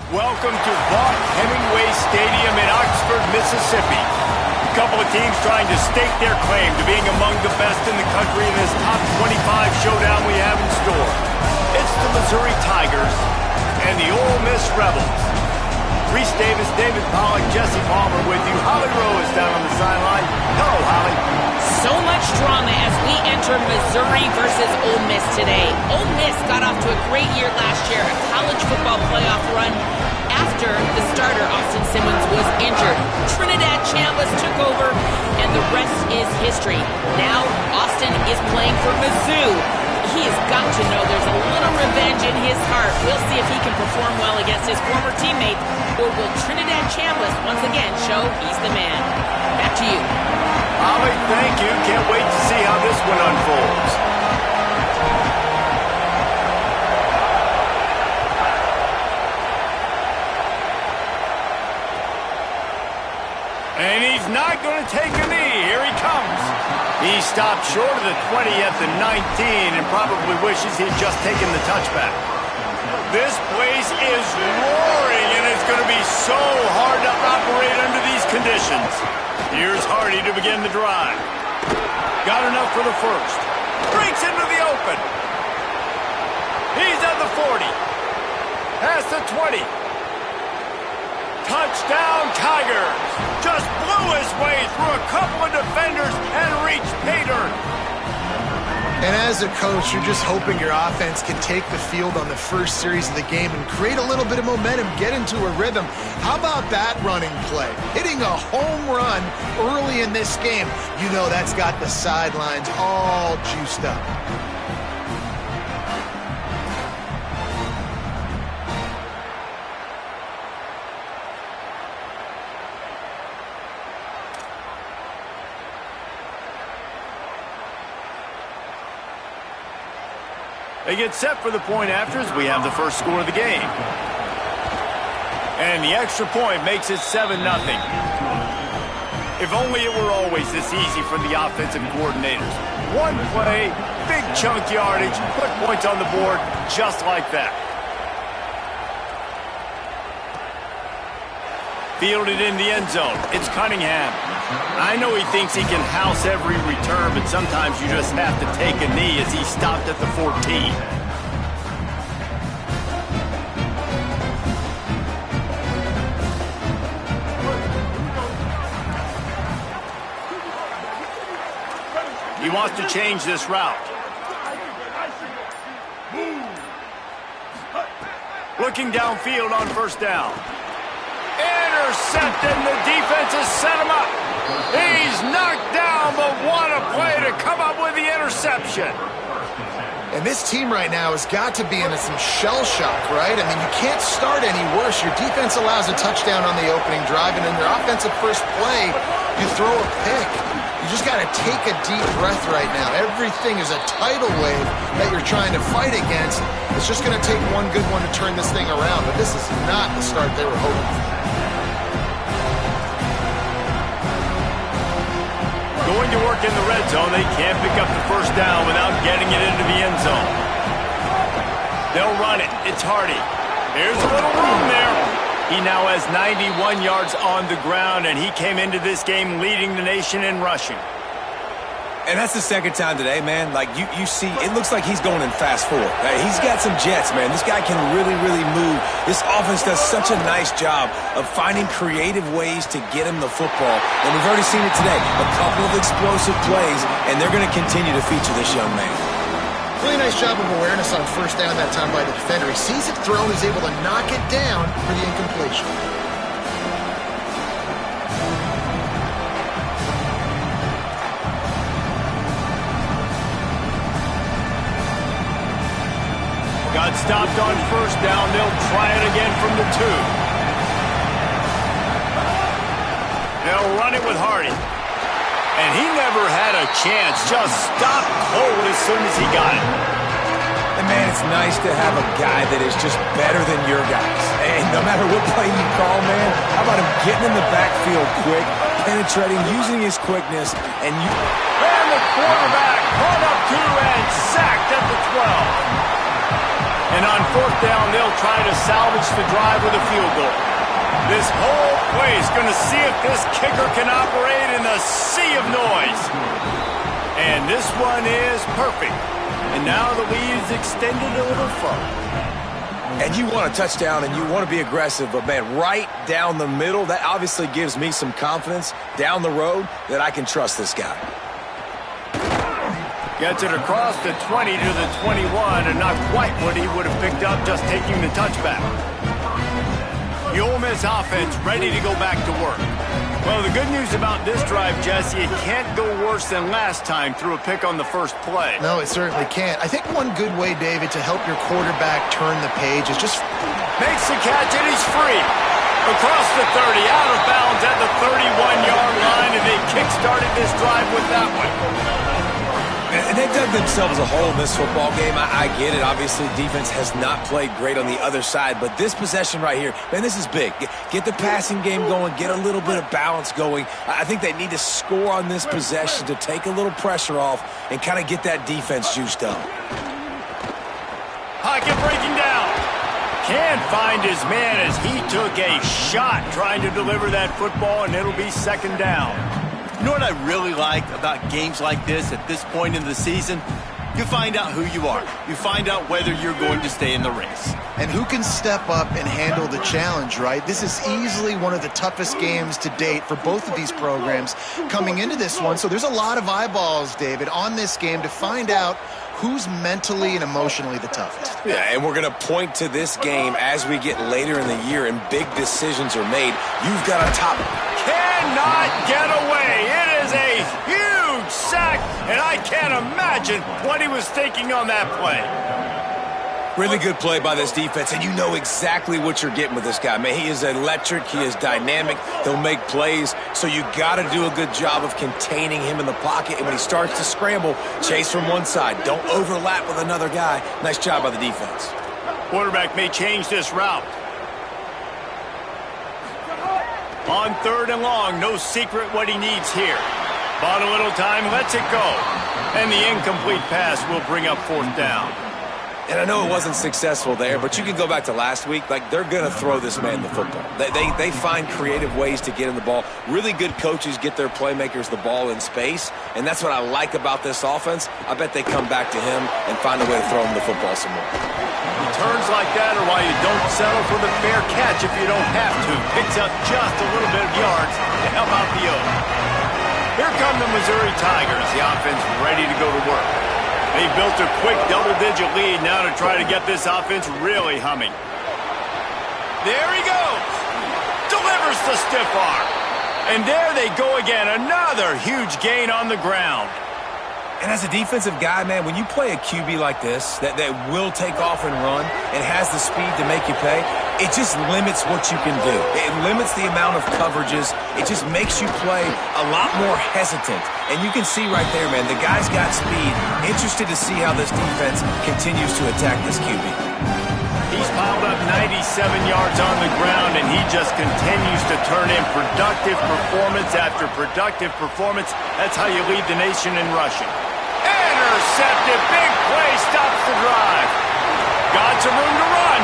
Welcome to Vaught Hemingway Stadium in Oxford, Mississippi. A couple of teams trying to stake their claim to being among the best in the country in this top 25 showdown we have in store. It's the Missouri Tigers and the Ole Miss Rebels. Reese Davis, David Pollack, Jesse Palmer with you. Holly Rowe is down on the sideline. Hello, Holly. So much drama as we enter Missouri versus Ole Miss today. Ole Miss got off to a great year last year, a college football playoff run after the starter, Austin Simmons, was injured. Trinidad Chambliss took over, and the rest is history. Now, Austin is playing for Mizzou. He has got to know there's a little revenge in his heart. We'll see if he can perform well against his former teammates, or will Trinidad Chambliss once again show he's the man? Back to you. Holly, thank you. Can't wait to see how this one unfolds. And he's not going to take a knee. Here he comes. He stopped short of the 20 at the 19 and probably wishes he'd just taken the touchback. This place is roaring, and it's going to be so hard to operate under these conditions. Here's Hardy to begin the drive. Got enough for the first. Breaks into the open. He's at the 40. Past the 20. Touchdown, Tigers. Just blew his way through a couple of defenders and reached pay dirt. And as a coach, you're just hoping your offense can take the field on the first series of the game and create a little bit of momentum, get into a rhythm. How about that running play? Hitting a home run early in this game. You know that's got the sidelines all juiced up. They get set for the point afters. We have the first score of the game. And the extra point makes it 7-0. If only it were always this easy for the offensive coordinators. One play, big chunk yardage, put points on the board just like that. Fielded in the end zone. It's Cunningham. I know he thinks he can house every return, but sometimes you just have to take a knee as he stopped at the 14. He wants to change this route. Looking downfield on first down. Intercepted, and the defense has set him up. He's knocked down, but what a play to come up with the interception. And this team right now has got to be in some shell shock, right? I mean, you can't start any worse. Your defense allows a touchdown on the opening drive, and in your offensive first play, you throw a pick. You just got to take a deep breath right now. Everything is a tidal wave that you're trying to fight against. It's just going to take one good one to turn this thing around, but this is not the start they were hoping for. Going to work in the red zone. They can't pick up the first down without getting it into the end zone. They'll run it. It's Hardy. Here's a little room there. He now has 91 yards on the ground, and he came into this game leading the nation in rushing. And that's the second time today, man. Like, you see, it looks like he's going in fast forward. He's got some jets, man. This guy can really, really move. This offense does such a nice job of finding creative ways to get him the football. And we've already seen it today. A couple of explosive plays, and they're going to continue to feature this young man. Really nice job of awareness on first down that time by the defender. He sees it thrown, is able to knock it down for the incompletion. Got stopped on first down. They'll try it again from the 2. They'll run it with Hardy. And he never had a chance. Just stopped cold as soon as he got it. And, man, it's nice to have a guy that is just better than your guys. And no matter what play you call, man, how about him getting in the backfield quick, penetrating, using his quickness, and the quarterback brought up 2 and sacked at the 12. And on fourth down, they'll try to salvage the drive with a field goal. This whole play is going to see if this kicker can operate in the sea of noise. And this one is perfect. And now the lead is extended a little further. And you want a touchdown and you want to be aggressive, but, man, right down the middle, that obviously gives me some confidence down the road that I can trust this guy. Gets it across the 20 to the 21, and not quite what he would have picked up just taking the touchback. The Ole Miss offense ready to go back to work. Well, the good news about this drive, Jesse, it can't go worse than last time through a pick on the first play. No, it certainly can't. I think one good way, David, to help your quarterback turn the page is just... Makes the catch, and he's free. Across the 30, out of bounds at the 31-yard line, and they kick-started this drive with that one. And they dug themselves a hole in this football game. I get it. Obviously, defense has not played great on the other side. But this possession right here, man, this is big. Get the passing game going. Get a little bit of balance going. I think they need to score on this possession to take a little pressure off and kind of get that defense juiced up. Pocket breaking down. Can't find his man as he took a shot trying to deliver that football, and it'll be second down. You know what I really like about games like this at this point in the season? You find out who you are. You find out whether you're going to stay in the race. And who can step up and handle the challenge, right? This is easily one of the toughest games to date for both of these programs coming into this one. So there's a lot of eyeballs, David, on this game to find out who's mentally and emotionally the toughest. Yeah, and we're going to point to this game as we get later in the year and big decisions are made. You've got a top... Cannot get away. It is a huge sack, and I can't imagine what he was thinking on that play. Really good play by this defense, and you know exactly what you're getting with this guy. Man, he is electric. He is dynamic. He'll make plays, so you got to do a good job of containing him in the pocket. And when he starts to scramble, chase from one side. Don't overlap with another guy. Nice job by the defense. Quarterback may change this route. On third and long, no secret what he needs here. Bought a little time, lets it go. And the incomplete pass will bring up fourth down. And I know it wasn't successful there, but you can go back to last week. Like, they're going to throw this man the football. They find creative ways to get in the ball. Really good coaches get their playmakers the ball in space, and that's what I like about this offense. I bet they come back to him and find a way to throw him the football some more. Returns like that are why you don't settle for the fair catch if you don't have to. Picks up just a little bit of yards to help out the Oaks. Here come the Missouri Tigers. The offense ready to go to work. They built a quick double-digit lead now to try to get this offense really humming. There he goes. Delivers the stiff arm. And there they go again. Another huge gain on the ground. And as a defensive guy, man, when you play a QB like this that will take off and run and has the speed to make you pay, it just limits what you can do. It limits the amount of coverages. It just makes you play a lot more hesitant. And you can see right there, man, the guy's got speed. Interested to see how this defense continues to attack this QB. He's piled up 97 yards on the ground, and he just continues to turn in productive performance after productive performance. That's how you lead the nation in rushing. Intercepted. Big play. Stops the drive. Got some room to run.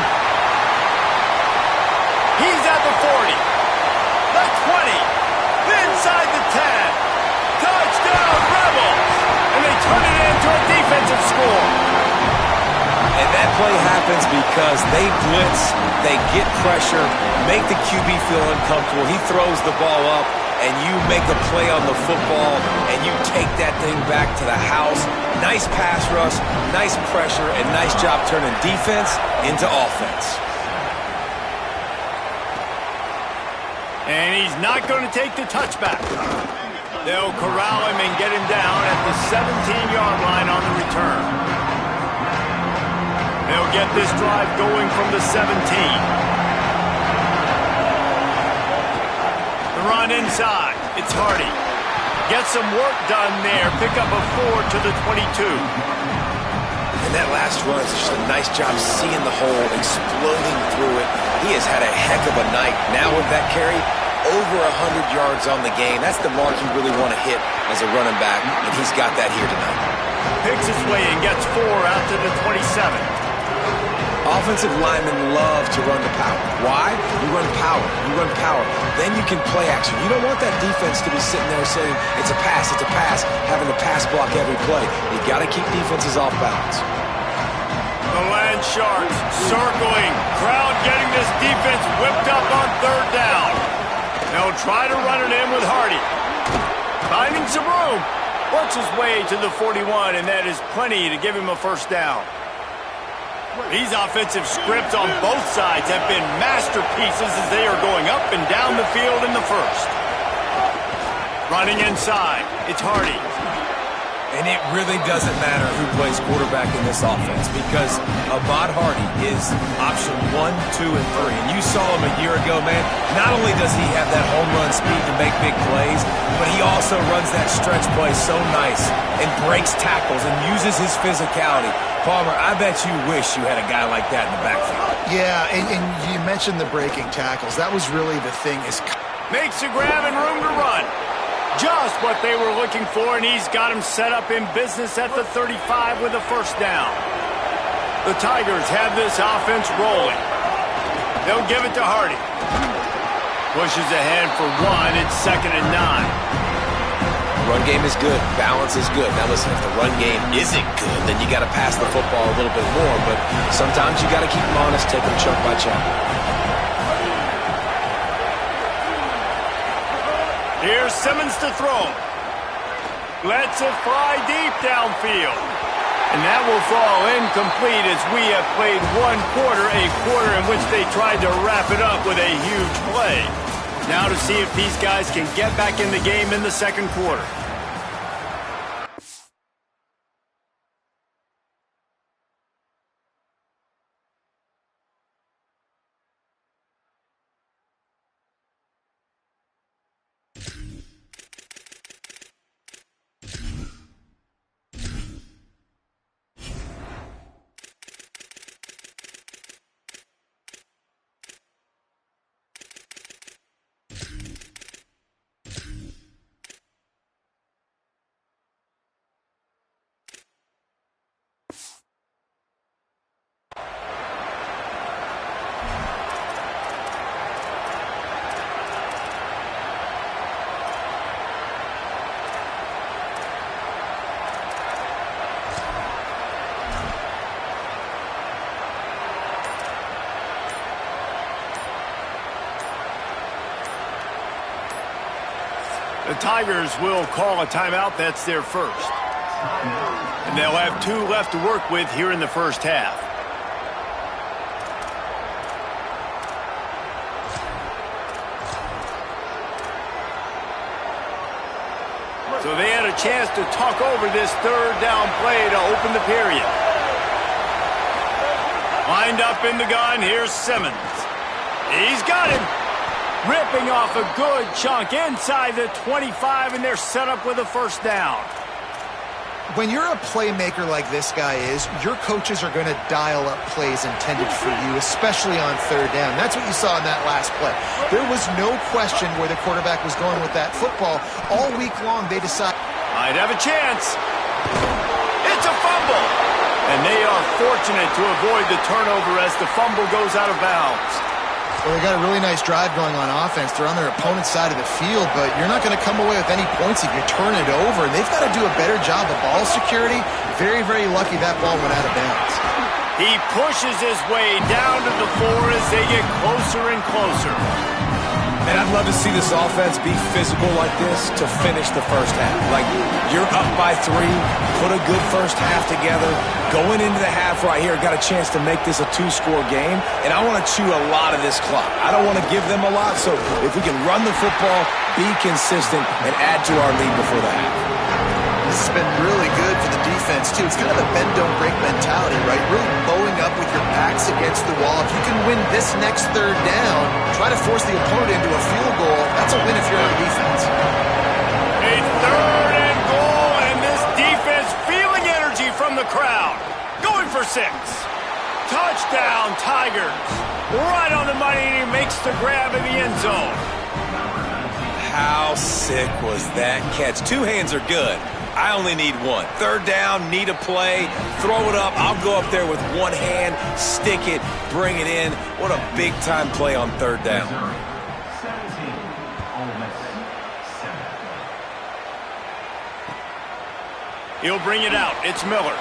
He's at the 40. The 20. Inside the 10. Touchdown, Rebels. And they turn it into a defensive score. And that play happens because they blitz, they get pressure, make the QB feel uncomfortable. He throws the ball up, and you make a play on the football, and you take that thing back to the house. Nice pass rush, nice pressure, and nice job turning defense into offense. And he's not going to take the touchback. They'll corral him and get him down at the 17-yard line on the return. They'll get this drive going from the 17. The run inside. It's Hardy. Get some work done there. Pick up a 4 to the 22. And that last run is just a nice job seeing the hole, exploding through it. He has had a heck of a night. Now with that carry, over 100 yards on the game. That's the mark you really want to hit as a running back, and he's got that here tonight. Picks his way and gets 4 out to the 27. Offensive linemen love to run the power. Why? You run power. You run power. Then you can play action. You don't want that defense to be sitting there saying, it's a pass, having to pass block every play. You got to keep defenses off balance. The Land Sharks circling. Crowd getting this defense whipped up on third down. They'll try to run it in with Hardy. Finding some room. Works his way to the 41, and that is plenty to give him a first down. These offensive scripts on both sides have been masterpieces as they are going up and down the field in the first. Running inside, it's Hardy. And it really doesn't matter who plays quarterback in this offense because Ahmad Hardy is option 1, 2, and 3. And you saw him a year ago, man. Not only does he have that home run speed to make big plays, but he also runs that stretch play so nice and breaks tackles and uses his physicality. Palmer, I bet you wish you had a guy like that in the backfield. Yeah, and you mentioned the breaking tackles. That was really the thing. Makes a grab and room to run. Just what they were looking for, and he's got him set up in business at the 35 with a first down. The Tigers have this offense rolling. They'll give it to Hardy. Pushes ahead for one. It's 2nd and 9. Run game is good. Balance is good. Now listen, if the run game isn't good, then you got to pass the football a little bit more, but sometimes you got to keep them honest, take them chunk by chunk. Here's Simmons to throw. Lets it fly deep downfield. And that will fall incomplete as we have played one quarter, a quarter in which they tried to wrap it up with a huge play. Now to see if these guys can get back in the game in the second quarter. The Tigers will call a timeout. That's their first. And they'll have 2 left to work with here in the first half. So they had a chance to talk over this third down play to open the period. Lined up in the gun, here's Simmons. He's got him. Ripping off a good chunk inside the 25, and they're set up with a first down. When you're a playmaker like this guy is, your coaches are going to dial up plays intended for you, especially on third down. That's what you saw in that last play. There was no question where the quarterback was going with that football. All week long, they decided. Might have a chance. It's a fumble. And they are fortunate to avoid the turnover as the fumble goes out of bounds. Well, they got a really nice drive going on offense. They're on their opponent's side of the field, but you're not going to come away with any points if you turn it over. And they've got to do a better job of ball security. Very, very lucky that ball went out of bounds. He pushes his way down to the 4 as they get closer and closer. And I'd love to see this offense be physical like this to finish the first half. Like, you're up by 3, put a good first half together. Going into the half right here, got a chance to make this a 2-score game, and I want to chew a lot of this clock. I don't want to give them a lot, so if we can run the football, be consistent, and add to our lead before the half. This has been really good for the defense, too. It's kind of a bend-don't-break mentality, right? Really bowing up with your backs against the wall. If you can win this next third down, try to force the opponent into a field goal, that's a win if you're on defense. A 3rd and goal, and this defense feeling energy from the crowd. Going for 6. Touchdown, Tigers. Right on the money, and he makes the grab in the end zone. How sick was that catch? 2 hands are good, I only need one. Third down, need a play, throw it up. I'll go up there with one hand, stick it, bring it in. What a big-time play on third down. He'll bring it out. It's Miller.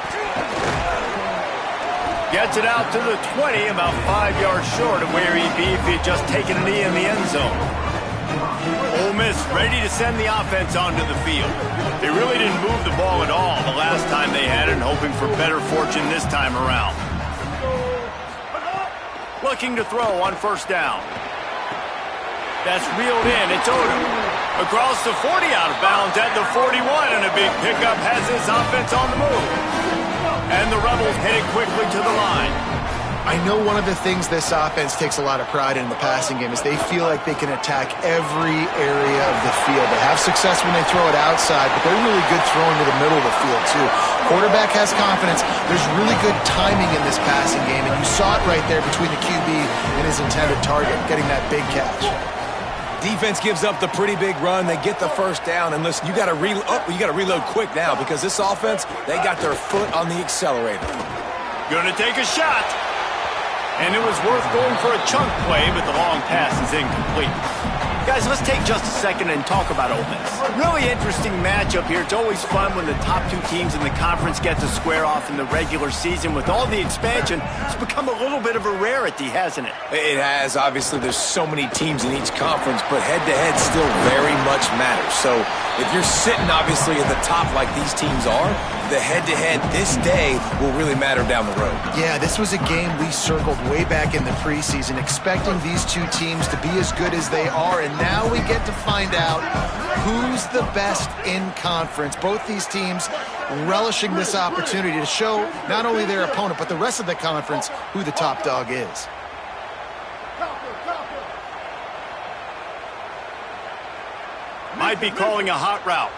Gets it out to the 20, about 5 yards short of where he'd be if he had just taken a knee in the end zone. Ole Miss ready to send the offense onto the field. They really didn't move the ball at all the last time they had it, hoping for better fortune this time around. Looking to throw on first down. That's reeled in. It's Odom. Across the 40, out of bounds at the 41, and a big pickup has this offense on the move. And the Rebels headed quickly to the line. I know one of the things this offense takes a lot of pride in the passing game is they feel like they can attack every area of the field. They have success when they throw it outside, but they're really good throwing to the middle of the field, too. Quarterback has confidence. There's really good timing in this passing game, and you saw it right there between the QB and his intended target, getting that big catch. Defense gives up the pretty big run. They get the first down. And listen, you got to reload quick now because this offense, they got their foot on the accelerator. Going to take a shot. And it was worth going for a chunk play, but the long pass is incomplete. Guys, let's take just a second and talk about Ole Miss. Really interesting matchup here. It's always fun when the top two teams in the conference get to square off in the regular season. With all the expansion, it's become a little bit of a rarity, hasn't it? It has. Obviously, there's so many teams in each conference, but head-to-head still very much matters. So if you're sitting, obviously, at the top like these teams are, the head-to-head this day will really matter down the road. Yeah, this was a game we circled way back in the preseason, expecting these two teams to be as good as they are, and now we get to find out who's the best in conference. Both these teams relishing this opportunity to show not only their opponent, but the rest of the conference who the top dog is. Might be calling a hot route.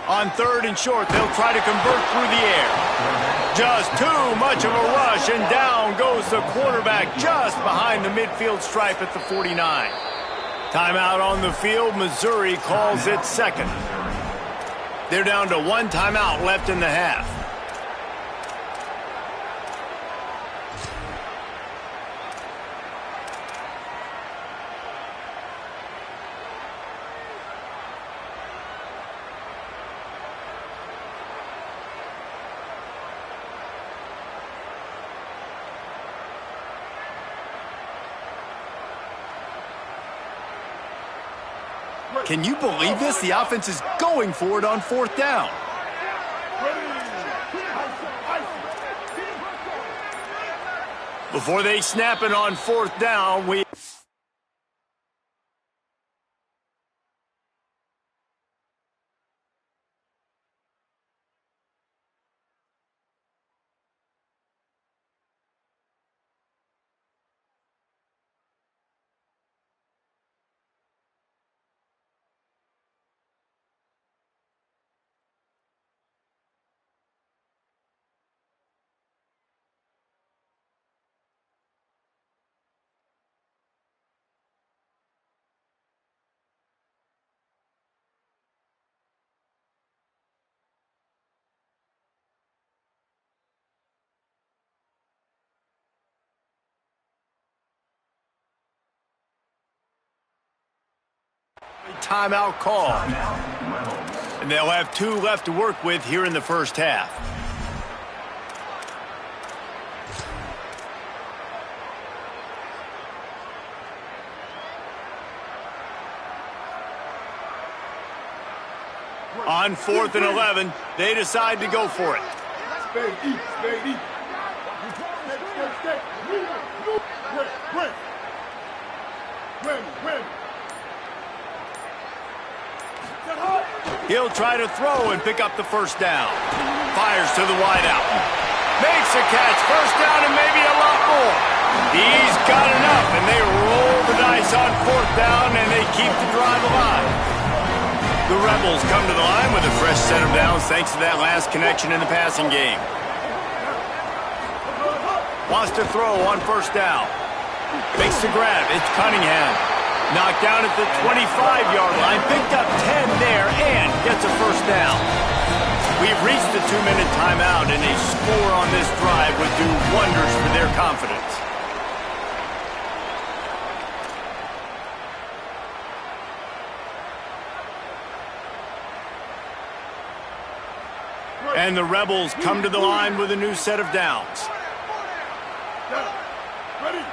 On third and short, they'll try to convert through the air. Just too much of a rush, and down goes the quarterback just behind the midfield stripe at the 49. Timeout on the field. Missouri calls it second. They're down to one timeout left in the half. Can you believe this? The offense is going for it on fourth down. Before they snap it on fourth down, we... Timeout call. And they'll have two left to work with here in the first half. On 4th and 11, they decide to go for it. He'll try to throw and pick up the first down. Fires to the wideout. Makes a catch. First down and maybe a lot more. He's got enough, and they roll the dice on fourth down, and they keep the drive alive. The Rebels come to the line with a fresh set of downs thanks to that last connection in the passing game. Wants to throw on first down. Makes the grab. It's Cunningham. Knocked down at the 25-yard line, picked up 10 there, and gets a first down. We've reached the 2-minute timeout, and a score on this drive would do wonders for their confidence. And the Rebels come to the line with a new set of downs. Ready?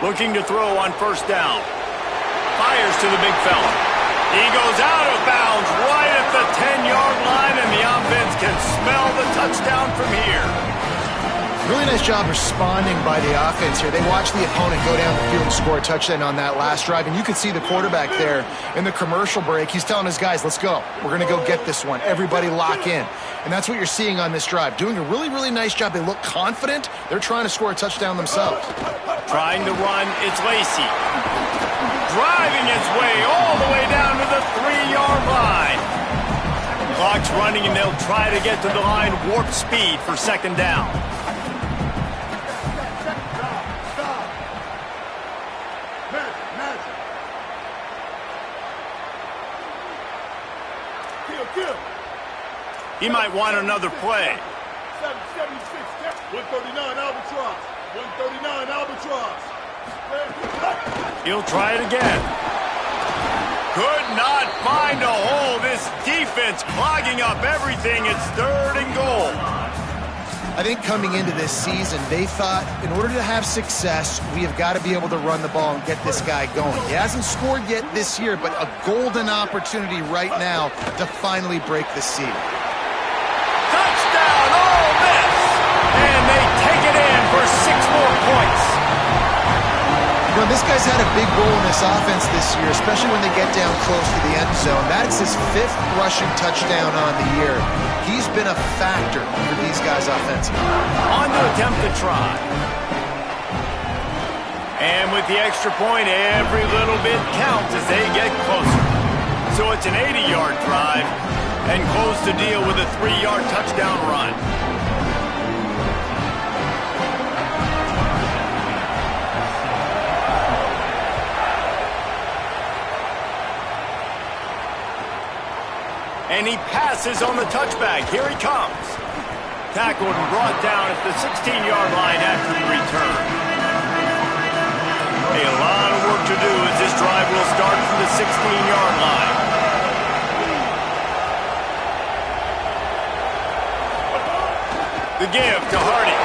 Looking to throw on first down. Fires to the big fella. He goes out of bounds right at the 10-yard line, and the offense can smell the touchdown from here. Really nice job responding by the offense here. They watched the opponent go down the field and score a touchdown on that last drive, and you could see the quarterback there in the commercial break. He's telling his guys, let's go. We're going to go get this one. Everybody lock in. And that's what you're seeing on this drive. Doing a really, really nice job. They look confident. They're trying to score a touchdown themselves. Trying to run, it's Lacey. Driving his way all the way down to the 3-yard line. Clock's running, and they'll try to get to the line warp speed for second down. He might want another play. 776, 139 Albatross. 139 Albatross. He'll try it again. Could not find a hole. This defense clogging up everything. It's 3rd and goal. I think coming into this season, they thought in order to have success, we have got to be able to run the ball and get this guy going. He hasn't scored yet this year, but a golden opportunity right now to finally break the seal. Touchdown, Ole Miss! And they take it in for 6 more points. You know, this guy's had a big role in this offense this year, especially when they get down close to the end zone. That's his 5th rushing touchdown on the year. He's been a factor for these guys offensively. On to attempt the try. And with the extra point, every little bit counts as they get closer. So it's an 80-yard drive and close the deal with a 3-yard touchdown run. And he passes on the touchback. Here he comes. Tackled and brought down at the 16-yard line after the return. A lot of work to do as this drive will start from the 16-yard line. The give to Hardy.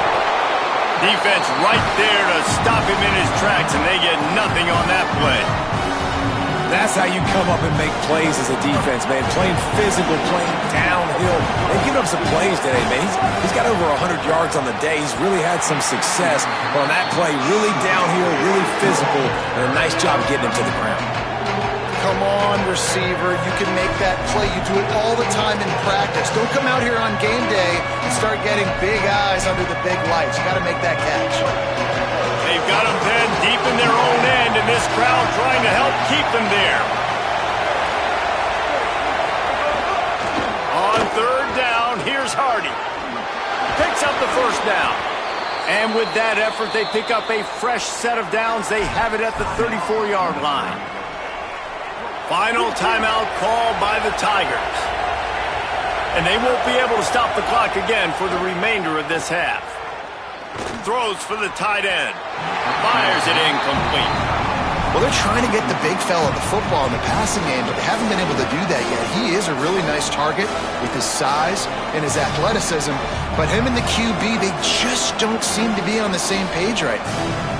Defense right there to stop him in his tracks, and they get nothing on that play. That's how you come up and make plays as a defense, man. Playing physical, playing downhill. They've given up some plays today, man. He's got over 100 yards on the day. He's really had some success. But on that play, really downhill, really physical, and a nice job getting him to the ground. Come on, receiver. You can make that play. You do it all the time in practice. Don't come out here on game day and start getting big eyes under the big lights. You got to make that catch. They've got them then deep in their own end, and this crowd trying to help keep them there. On 3rd down, here's Hardy. Picks up the first down. And with that effort, they pick up a fresh set of downs. They have it at the 34-yard line. Final timeout called by the Tigers. And they won't be able to stop the clock again for the remainder of this half. Throws for the tight end. Fires it incomplete. Well, they're trying to get the big fella the football in the passing game, but they haven't been able to do that yet. He is a really nice target with his size and his athleticism, but him and the QB, they just don't seem to be on the same page right now.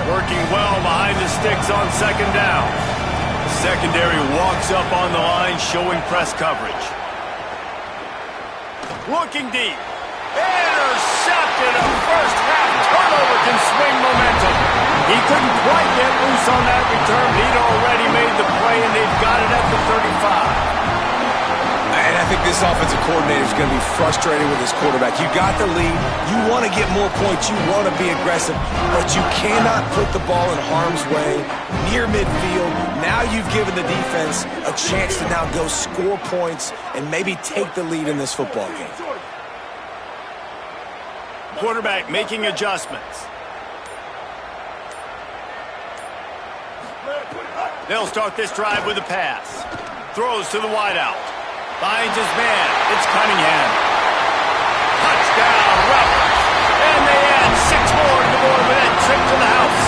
Working well behind the sticks on 2nd down. The secondary walks up on the line, showing press coverage. Looking deep. Intercepted. A first-half turnover can swing momentum. He couldn't quite get loose on that return. He'd already made the play, and they've got it at the 35. And I think this offensive coordinator is going to be frustrated with his quarterback. You got the lead. You want to get more points. You want to be aggressive, but you cannot put the ball in harm's way near midfield. Now you've given the defense a chance to now go score points and maybe take the lead in this football game. Quarterback making adjustments. They'll start this drive with a pass. Throws to the wideout. Finds his man. It's Cunningham. Touchdown, Rebels. And they add 6 more to the board with that trip to the house.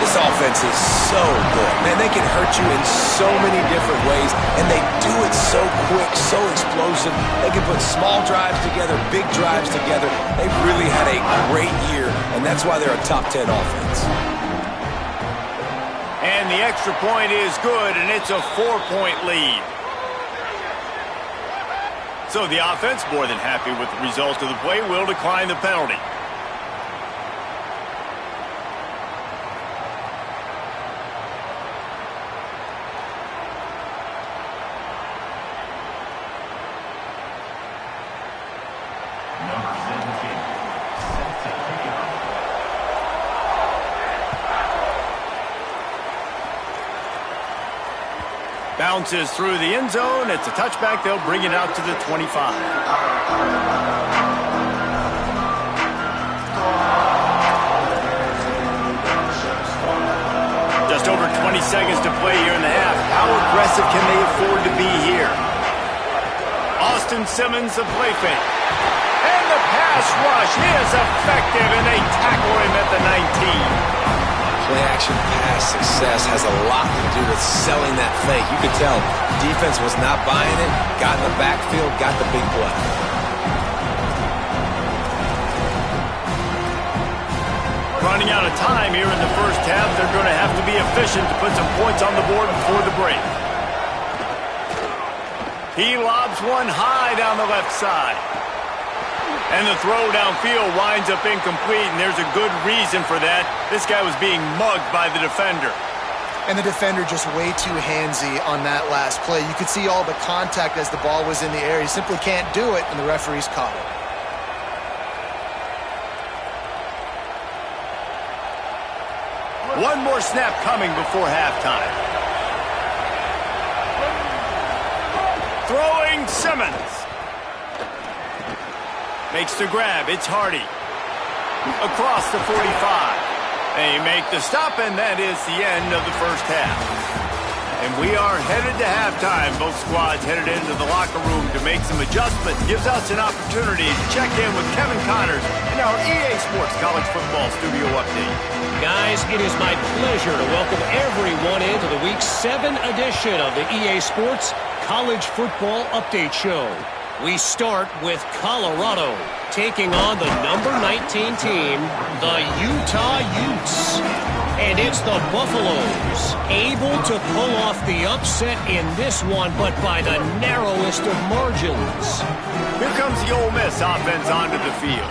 This offense is so good. Man, they can hurt you in so many different ways, and they do it so quick, so explosive. They can put small drives together, big drives together. They've really had a great year, and that's why they're a top 10 offense. And the extra point is good, and it's a 4-point lead. So the offense, more than happy with the result of the play, will decline the penalty. Bounces through the end zone. It's a touchback. They'll bring it out to the 25. Just over 20 seconds to play here in the half. How aggressive can they afford to be here? Austin Simmons, the play fake. And the pass rush is effective, and they tackle him at the 19. Play-action pass success has a lot to do with selling that fake. You could tell defense was not buying it, got in the backfield, got the big play. Running out of time here in the first half. They're going to have to be efficient to put some points on the board before the break. He lobs one high down the left side. And the throw downfield winds up incomplete, and there's a good reason for that. This guy was being mugged by the defender. And the defender just way too handsy on that last play. You could see all the contact as the ball was in the air. He simply can't do it, and the referee's caught it. One more snap coming before halftime. Throwing Simmons. Makes the grab. It's Hardy. Across the 45. They make the stop, and that is the end of the first half. And we are headed to halftime. Both squads headed into the locker room to make some adjustments. Gives us an opportunity to check in with Kevin Connors in our EA Sports College Football Studio Update. Guys, it is my pleasure to welcome everyone into the Week 7 edition of the EA Sports College Football Update Show. We start with Colorado taking on the number 19 team, the Utah Utes. And it's the Buffaloes able to pull off the upset in this one, but by the narrowest of margins. Here comes the Ole Miss offense onto the field.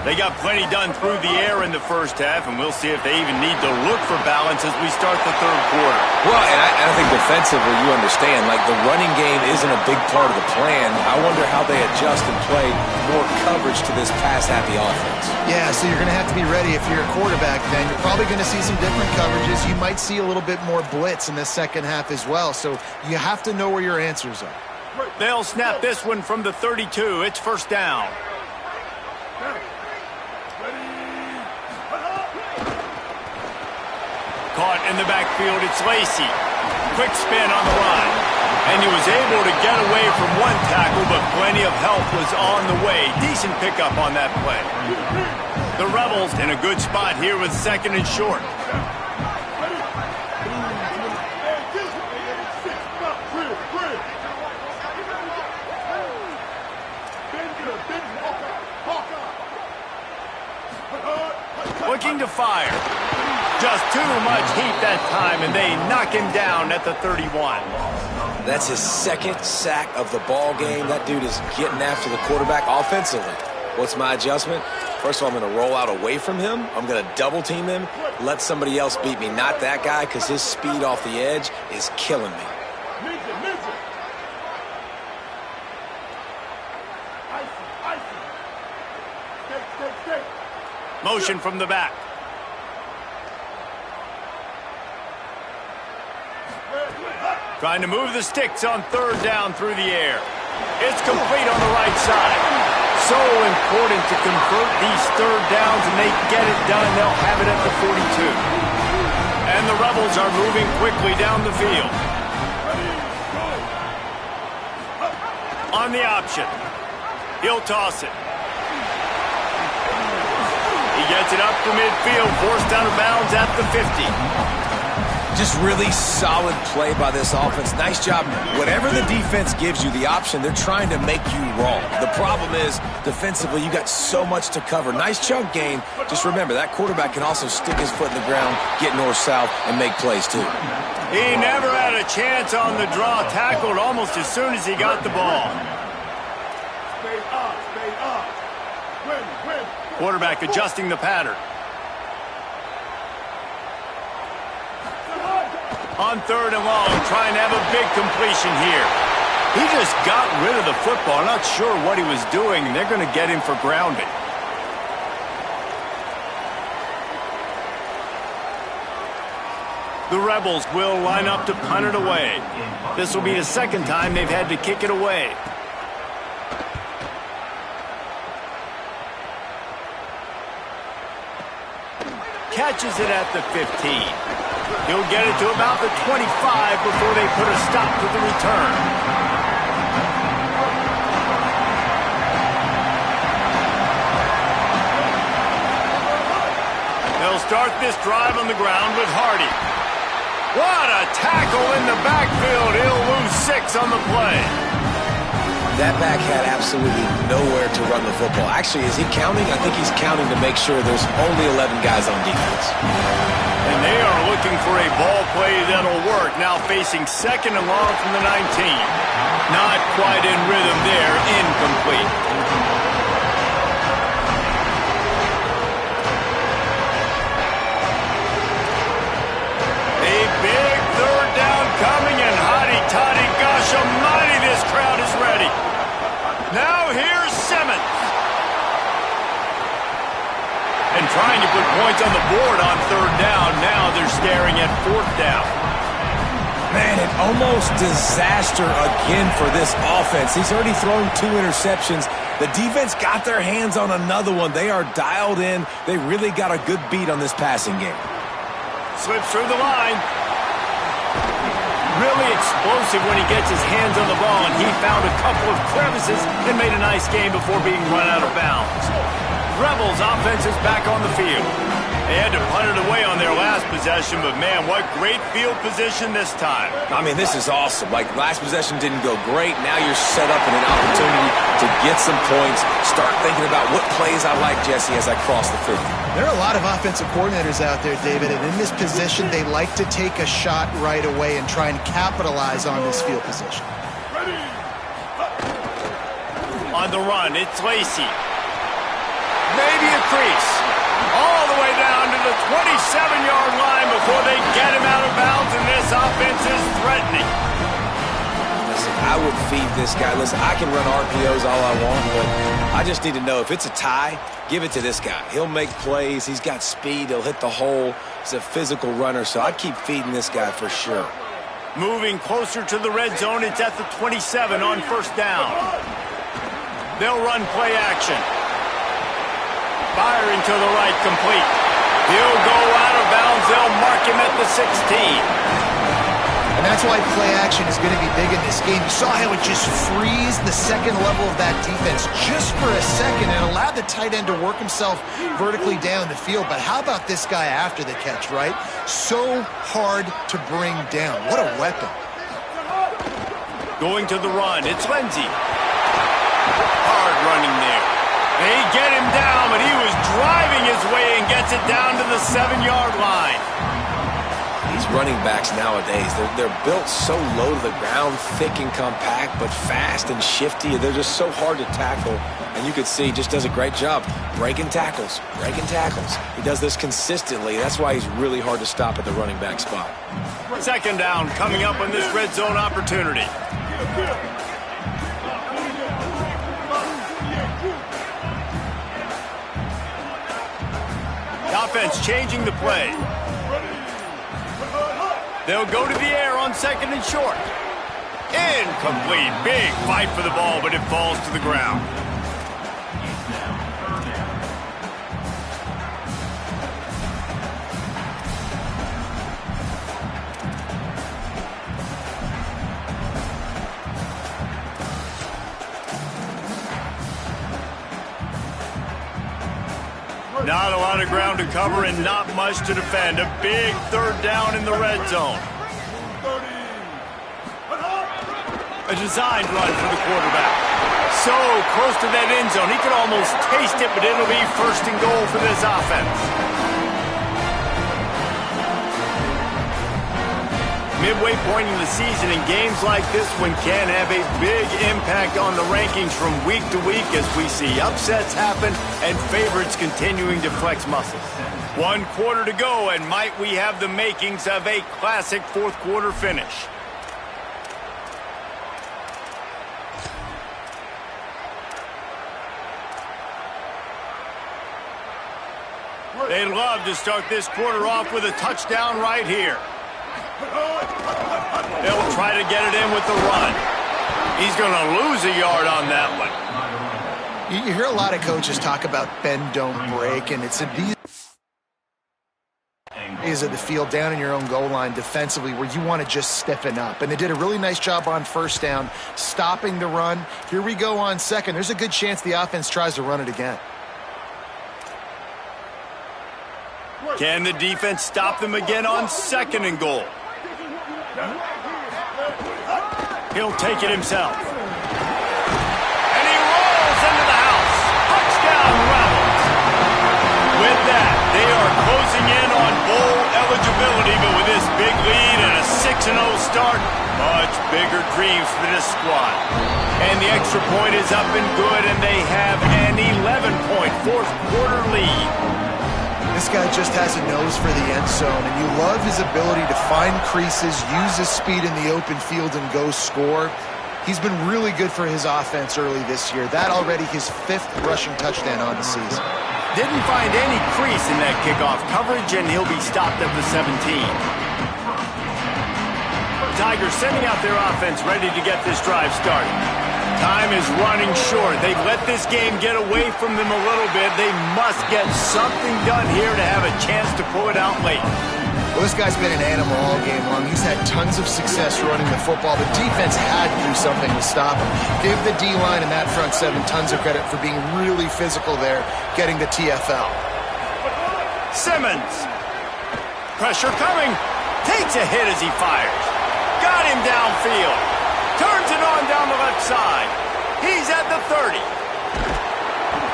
They got plenty done through the air in the first half, and we'll see if they even need to look for balance as we start the third quarter. Well, and I think defensively, you understand, like the running game isn't a big part of the plan. I wonder how they adjust and play more coverage to this pass-happy offense. Yeah, so you're going to have to be ready if you're a quarterback then. You're probably going to see some different coverages. You might see a little bit more blitz in the second half as well, so you have to know where your answers are. They'll snap this one from the 32. It's first down. Caught in the backfield, it's Lacey. Quick spin on the line. And he was able to get away from one tackle, but plenty of help was on the way. Decent pickup on that play. The Rebels in a good spot here with second and short. Looking to fire. Just too much heat that time, and they knock him down at the 31. That's his second sack of the ball game. That dude is getting after the quarterback offensively. What's my adjustment? First of all, I'm going to roll out away from him. I'm going to double team him, let somebody else beat me, not that guy, because his speed off the edge is killing me. Motion from the back. Trying to move the sticks on third down through the air. It's complete on the right side. So important to convert these third downs, and they get it done. They'll have it at the 42. And the Rebels are moving quickly down the field. On the option. He'll toss it. He gets it up to midfield, forced out of bounds at the 50. Just really solid play by this offense. Nice job. Whatever the defense gives you the option, they're trying to make you wrong. The problem is, defensively, you got so much to cover. Nice chunk gain. Just remember, that quarterback can also stick his foot in the ground, get north-south, and make plays too. He never had a chance on the draw. Tackled almost as soon as he got the ball. Stay up, stay up. Win. Quarterback adjusting the pattern. On third and long, trying to have a big completion here. He just got rid of the football. Not sure what he was doing, and they're going to get him for grounding. The Rebels will line up to punt it away. This will be the second time they've had to kick it away. Catches it at the 15. He'll get it to about the 25 before they put a stop to the return. They'll start this drive on the ground with Hardy. What a tackle in the backfield. He'll lose 6 on the play. That back had absolutely nowhere to run the football. Actually, is he counting? I think he's counting to make sure there's only 11 guys on defense. And they are looking for a ball play that'll work. Now facing second and long from the 19. Not quite in rhythm there. Incomplete. A big third down coming, and hotty-toddy, gosh almighty, this crowd is ready. Now here's Simmons. And trying to put points on the board on third down. Now they're staring at fourth down. Man, an almost disaster again for this offense. He's already thrown 2 interceptions. The defense got their hands on another one. They are dialed in. They really got a good beat on this passing game. Slips through the line. Really explosive when he gets his hands on the ball, and he found a couple of crevices and made a nice game before being run out of bounds. Rebels offense is back on the field. They had to punt it away on their last possession, but man, what great field position this time. I mean, this is awesome. Like, last possession didn't go great. Now you're set up in an opportunity to get some points. Start thinking about what plays I like, Jesse, as I cross the 50. There are a lot of offensive coordinators out there, David, and in this position, they like to take a shot right away and try and capitalize on this field position. On the run, it's Lacey. Maybe a crease. All the way down to the 27-yard line before they get him out of bounds, and this offense is threatening. Listen, I would feed this guy. Listen, I can run RPOs all I want, but I just need to know if it's a tie, give it to this guy. He'll make plays. He's got speed. He'll hit the hole. He's a physical runner, so I'd keep feeding this guy for sure. Moving closer to the red zone, it's at the 27 on first down. They'll run play action. Firing to the right, complete. He'll go out of bounds. They'll mark him at the 16. And that's why play action is going to be big in this game. You saw how it just freezed the second level of that defense just for a second and allowed the tight end to work himself vertically down the field. But how about this guy after the catch, right? So hard to bring down. What a weapon. Going to the run, it's Lindsey. Hard running there. They get him down, but he was driving his way and gets it down to the 7-yard line. These running backs nowadays, they're built so low to the ground, thick and compact, but fast and shifty. They're just so hard to tackle. And you could see he just does a great job breaking tackles. He does this consistently. That's why he's really hard to stop at the running back spot. Second down coming up on this red zone opportunity. offense changing the play. They'll go to the air on 2nd and short. Incomplete. Big fight for the ball, but it falls to the ground. Not a lot of ground to cover and not much to defend. A big 3rd down in the red zone. A designed run for the quarterback. So close to that end zone. He could almost taste it, but it'll be 1st and goal for this offense. Midway point in the season, and games like this one can have a big impact on the rankings from week to week as we see upsets happen and favorites continuing to flex muscles. 1 quarter to go, and might we have the makings of a classic 4th quarter finish. They'd love to start this quarter off with a touchdown right here. They'll try to get it in with the run. He's going to lose a yard on that one. You hear a lot of coaches talk about bend, don't break, and it's these areas of the field down in your own goal line defensively where you want to just stiffen up. And they did a really nice job on 1st down, stopping the run. Here we go on 2nd. There's a good chance the offense tries to run it again. Can the defense stop them again on 2nd and goal? He'll take it himself. And he rolls into the house. Touchdown, Rebels. With that, they are closing in on bowl eligibility, but with this big lead and a 6-0 start, much bigger dreams for this squad. And the extra point is up and good, and they have an 11-point 4th quarter lead. This guy just has a nose for the end zone, and you love his ability to find creases, use his speed in the open field, and go score. He's been really good for his offense early this year. That already his 5th rushing touchdown on the season. Didn't find any crease in that kickoff coverage, and he'll be stopped at the 17. Tigers sending out their offense ready to get this drive started. Time is running short. They've let this game get away from them a little bit. They must get something done here to have a chance to pull it out late. Well, this guy's been an animal all game long. He's had tons of success running the football. The defense had to do something to stop him. Give the D-line and that front 7 tons of credit for being really physical there, getting the TFL. Simmons. Pressure coming. Takes a hit as he fires. Got him downfield. Turns it on down the left side. He's at the 30.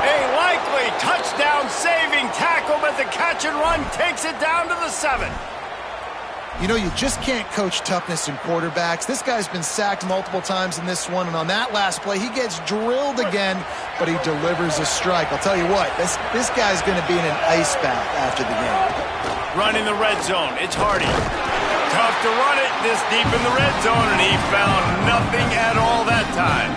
A likely touchdown-saving tackle, but the catch and run takes it down to the 7. You know, you just can't coach toughness in quarterbacks. This guy's been sacked multiple times in this one, and on that last play, he gets drilled again, but he delivers a strike. I'll tell you what, this guy's going to be in an ice bath after the game. Run in the red zone. It's Hardy. Tough to run it this deep in the red zone, and he found nothing at all that time.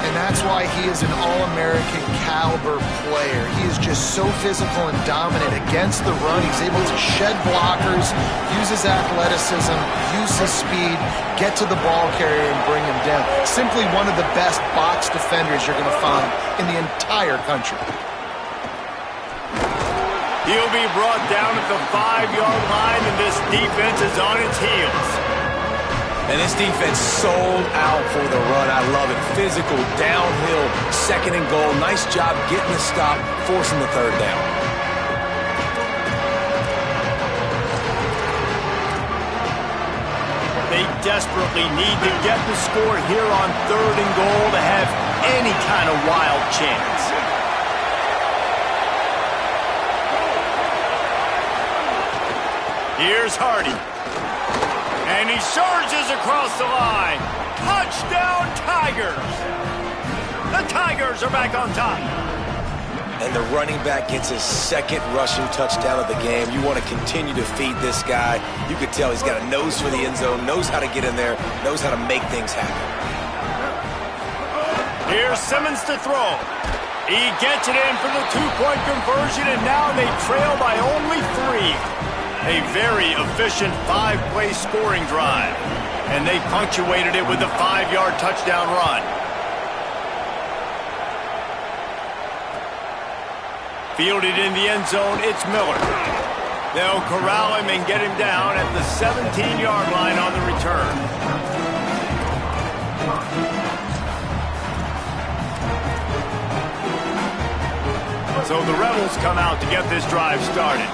And that's why he is an All-American caliber player. He is just so physical and dominant against the run. He's able to shed blockers, use his athleticism, use his speed, get to the ball carrier and bring him down. Simply one of the best box defenders you're going to find in the entire country. He'll be brought down at the 5-yard line, and this defense is on its heels. And this defense sold out for the run. I love it. Physical, downhill, 2nd and goal. Nice job getting the stop, forcing the 3rd down. They desperately need to get the score here on 3rd and goal to have any kind of wild chance. Here's Hardy. And he surges across the line. Touchdown, Tigers! The Tigers are back on top. And the running back gets his 2nd rushing touchdown of the game. You want to continue to feed this guy. You could tell he's got a nose for the end zone, knows how to get in there, knows how to make things happen. Here's Simmons to throw. He gets it in for the two-point conversion, and now they trail by only 3. A very efficient 5-play scoring drive. And they punctuated it with a 5-yard touchdown run. Fielded in the end zone, it's Miller. They'll corral him and get him down at the 17-yard line on the return. So the Rebels come out to get this drive started.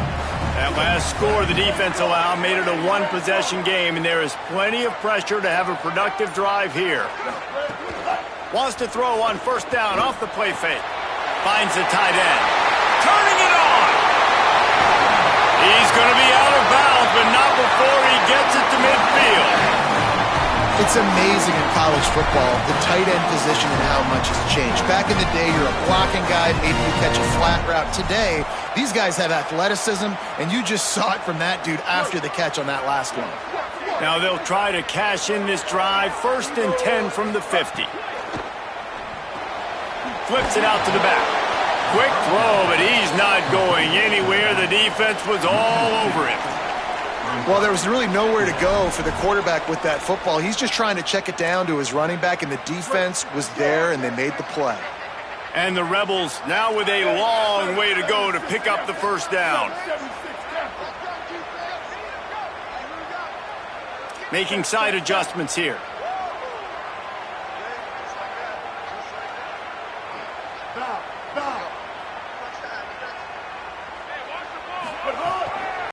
That last score the defense allowed made it a one-possession game, and there is plenty of pressure to have a productive drive here. Wants to throw on first down off the play fake. Finds the tight end. Turning it on! He's going to be out of bounds, but not before he gets it to midfield. It's amazing in college football, the tight end position and how much has changed. Back in the day, you're a blocking guy, maybe you catch a flat route. Today, these guys have athleticism, and you just saw it from that dude after the catch on that last one. Now they'll try to cash in this drive, 1st and 10 from the 50. Flips it out to the back. Quick throw, but he's not going anywhere. The defense was all over him. Well, there was really nowhere to go for the quarterback with that football. He's just trying to check it down to his running back, and the defense was there, and they made the play. And the Rebels now with a long way to go to pick up the first down. Making side adjustments here.